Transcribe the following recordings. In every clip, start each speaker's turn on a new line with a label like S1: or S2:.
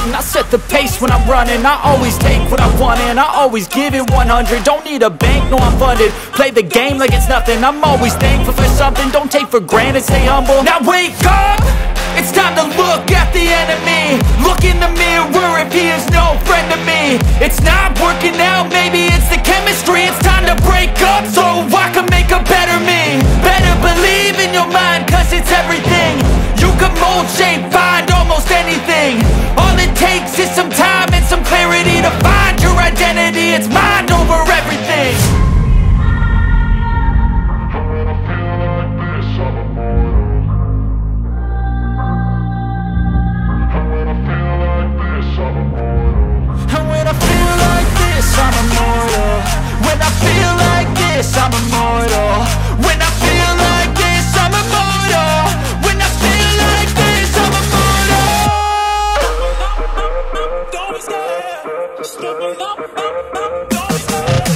S1: young, I set the pace when I'm running. I always take what I want and I always give it 100. Don't need a bank, no I'm funded. Play the game like it's nothing. I'm always thankful for something. Don't take for granted, stay humble. Now wake up, it's time to look at the enemy. Look in the mirror if he is no friend to me. It's not working out, maybe it's the chemistry. It's time to break up so I can make a better me. Better believe in your mind, cause it's everything. You can mold, shape, find almost anything. All it takes is some time and some clarity to find your identity. It's mind over everything. I'm immortal. When I feel like this, I'm immortal. When I feel like this, I'm immortal. When I feel like this, I'm immortal. Don't be scared. Step it up, don't be scared.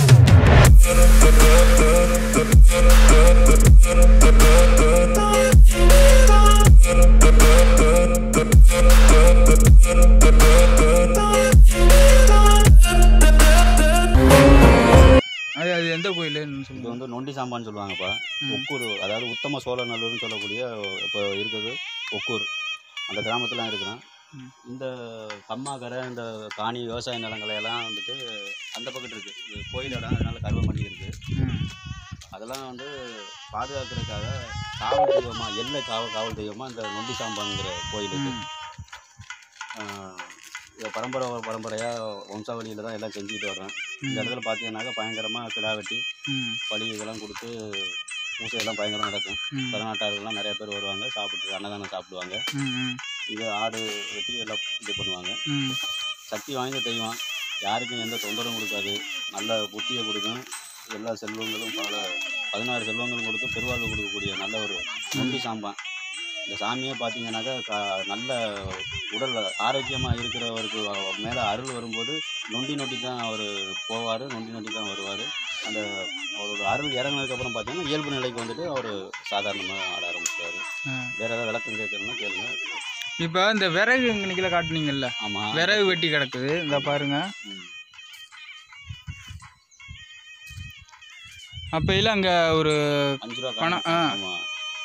S2: எந்த கோயில்?
S3: இது வந்து நொண்டி சாம்பான்னு சொல்லுவாங்கப்பா. ஒக்கூர், அதாவது உத்தம சோழநல்லூர்னு சொல்லக்கூடிய இப்போ இருக்குது ஒக்கூர், அந்த கிராமத்தில் இருக்கிறேன். இந்த கம்மாக்கரை, இந்த காணி விவசாய நிலங்களை எல்லாம் வந்துட்டு அந்த பக்கத்து இருக்குது கோயில் இடம். அதனால் கருவ மண்டி இருக்குது. அதெல்லாம் வந்து பாதுகாக்கிறதுக்காக காவல் தெய்வமாக, எல்லை காவல் தெய்வமாக இந்த நொண்டி சாம்பாங்கிற கோயிலுக்கு பரம்பரையாக வம்சாவளியில் தான் எல்லாம் செஞ்சுக்கிட்டு வர்றேன். இந்த இடத்துல பார்த்தீங்கன்னாக்கா பயங்கரமாக கிடா வெட்டி பழி இதெல்லாம் கொடுத்து பூசையெல்லாம் பயங்கரம் நடக்கும். பதினாட்டார்கள்லாம் நிறைய பேர் வருவாங்க, சாப்பிட்டு அன்னதானம் சாப்பிடுவாங்க. இது ஆடு வெட்டி எல்லாம் இது பண்ணுவாங்க. சக்தி வாய்ந்த தெய்வம், யாருக்கும் எந்த தொந்தரவும் கொடுக்காது, நல்ல புத்தியை கொடுக்கும். எல்லா செல்வங்களும் 16 செல்வங்களும் கொடுத்து பெருவாழ்வு கொடுக்கக்கூடிய நல்ல ஒரு நொண்டி சாம்பான். இந்த சாமியே பார்த்தீங்கன்னாக்கா நல்ல உடல் ஆரோக்கியமாக இருக்கிறவருக்கு மேலே அருள் வரும்போது நொண்டி தான் அவர் போவார், நொண்டி தான் வருவார். அந்த அவரோட அருள் இறங்கினதுக்கப்புறம் பார்த்தீங்கன்னா இயல்பு நிலைக்கு வந்துட்டு அவர் சாதாரணமாக ஆட ஆரம்பிச்சார். வேறு ஏதாவது விளக்கம் கேட்கணும்னா கேளுங்க.
S2: இப்போ இந்த விறகு இன்னைக்குல காட்டுனீங்கல்ல? ஆமாம், விறகு வெட்டி கிடக்குது. இந்த பாருங்க. அப்போ இல்லை அங்கே ஒரு 5 ரூபா பணம்,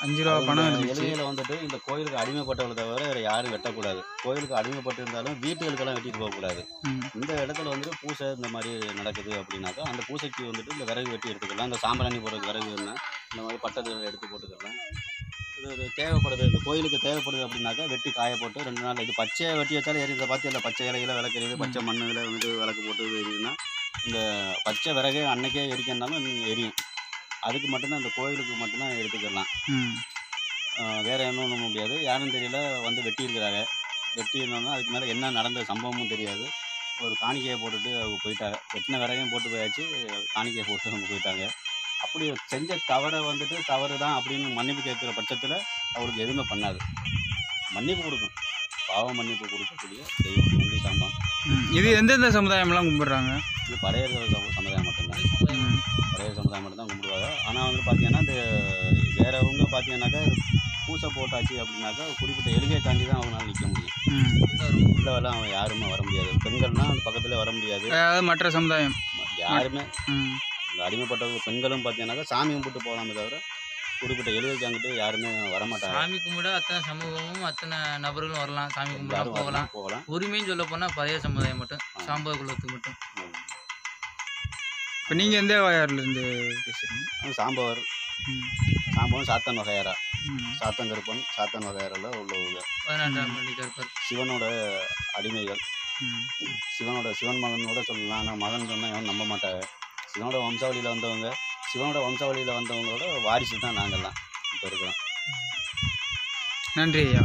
S2: 5 ரூபா பணம்
S3: எழுதியில் வந்துட்டு இந்த கோயிலுக்கு அடிமைப்பட்டவளை தவிர வேறு யாரும் வெட்டக்கூடாது. கோயிலுக்கு அடிமைப்பட்டு இருந்தாலும் வீட்டுகளுக்கெல்லாம் வெட்டிட்டு போகக்கூடாது. இந்த இடத்துல வந்துட்டு பூசை இந்த மாதிரி நடக்குது அப்படின்னாக்கா அந்த பூசைக்கு வந்துட்டு இந்த விறகு வெட்டி எடுத்துக்கலாம். இந்த சாம்பிராணி போடுறதுக்கு விறகு வேணும், இந்த மாதிரி பட்டத்தில் எடுத்து போட்டுக்கலாம். இது தேவைப்படுது, இந்த கோயிலுக்கு தேவைப்படுது அப்படின்னாக்கா வெட்டி காய போட்டு 2 நாள் இது பச்சையை வெட்டி வச்சாலும் எரியுது. பார்த்து இல்லை பச்சை இலையில விளக்குறது, பச்சை மண்ணில் வந்துட்டு விளக்கு போட்டு எரியுதுன்னா இந்த பச்சை விறகு அன்னைக்கே எரிக்கணுன்னாலும் எரியும். அதுக்கு மட்டும்தான் இந்த கோயிலுக்கு மட்டும்தான் எடுத்துக்கலாம். வேறு எதுவும் பண்ண முடியாது. யாரும் தெரியல, வந்து வெட்டியிருக்கிறாங்க. வெட்டி இருந்தோம்னா அதுக்கு மேலே என்ன நடந்த சம்பவமும் தெரியாது. ஒரு காணிக்கையை போட்டுட்டு அவங்க போயிட்டாங்க. வெட்டின விறகையும் போட்டு போயாச்சு, காணிக்கையை போட்டு அவங்க போயிட்டாங்க. அப்படி செஞ்ச தவறை வந்துட்டு தவறு தான் அப்படின்னு மன்னிப்பு கேட்குற பட்சத்தில் அவருக்கு எதுவுமே பண்ணாது, மன்னிப்பு கொடுக்கும். பாவ மன்னிப்பு கொடுக்கக்கூடிய தெய்வம் நொண்டி சாம்பான்.
S2: இது எந்தெந்த சமுதாயம்லாம் கும்பிட்றாங்க?
S3: இது பழையர் சமுதாயம் மட்டும்தான், பழையர் சமுதாயம் மட்டும்தான் கும்பிடுவாங்க. ஆனால் வந்து பார்த்தீங்கன்னா இந்த வேறவங்க பார்த்தீங்கன்னாக்கா பூசை போட்டாச்சு அப்படின்னாக்கா குறிப்பிட்ட எல்கையை தாண்டி தான் அவங்களால நிற்க முடியும். உள்ளவெல்லாம் அவன் யாருமே வர முடியாது. பெண்கள்னால் அந்த பக்கத்தில் வர முடியாது.
S2: மற்ற சமுதாயம்
S3: யாருமே இந்த அடிமைப்பட்டவங்க பெண்களும் பார்த்தீங்கன்னாக்கா சாமி கும்பிட்டு போகலாமே தவிர குறிப்பிட்ட எழுதிக்கு அங்கிட்டு யாருமே வரமாட்டாங்க.
S4: சாமி கும்பிட அத்தனை சமூகமும் அத்தனை நபர்களும் வரலாம், சாமி கும்பிட போகலாம். உரிமைன்னு சொல்ல போனால் பழைய சமுதாயம் மட்டும், சாம்பவ குலத்துக்கு மட்டும்.
S2: இப்போ நீங்கள் எந்த வகையாரிலேருந்து பேசுகிறீங்க?
S3: சாம்பவர், சாம்பவன் சாத்தன் வகையாரா, சாத்தன் கருப்பன், சாத்தன் வகையாரில் உள்ளவங்க.
S4: 18ஆம் பள்ளி கருப்பர்
S3: சிவனோட அடிமைகள். சிவன் மகனோட சொல்லலாம். ஆனால் மகன் சொன்னால் எவன் நம்ப மாட்டாங்க. சிவனோட வம்சாவளியில் வந்தவங்க, சிவனோட வம்சாவளியில் வந்தவங்களோட வாரிசு தான் நாங்கள்லாம் இப்போ இருக்கிறோம்.
S2: நன்றி ஐயா.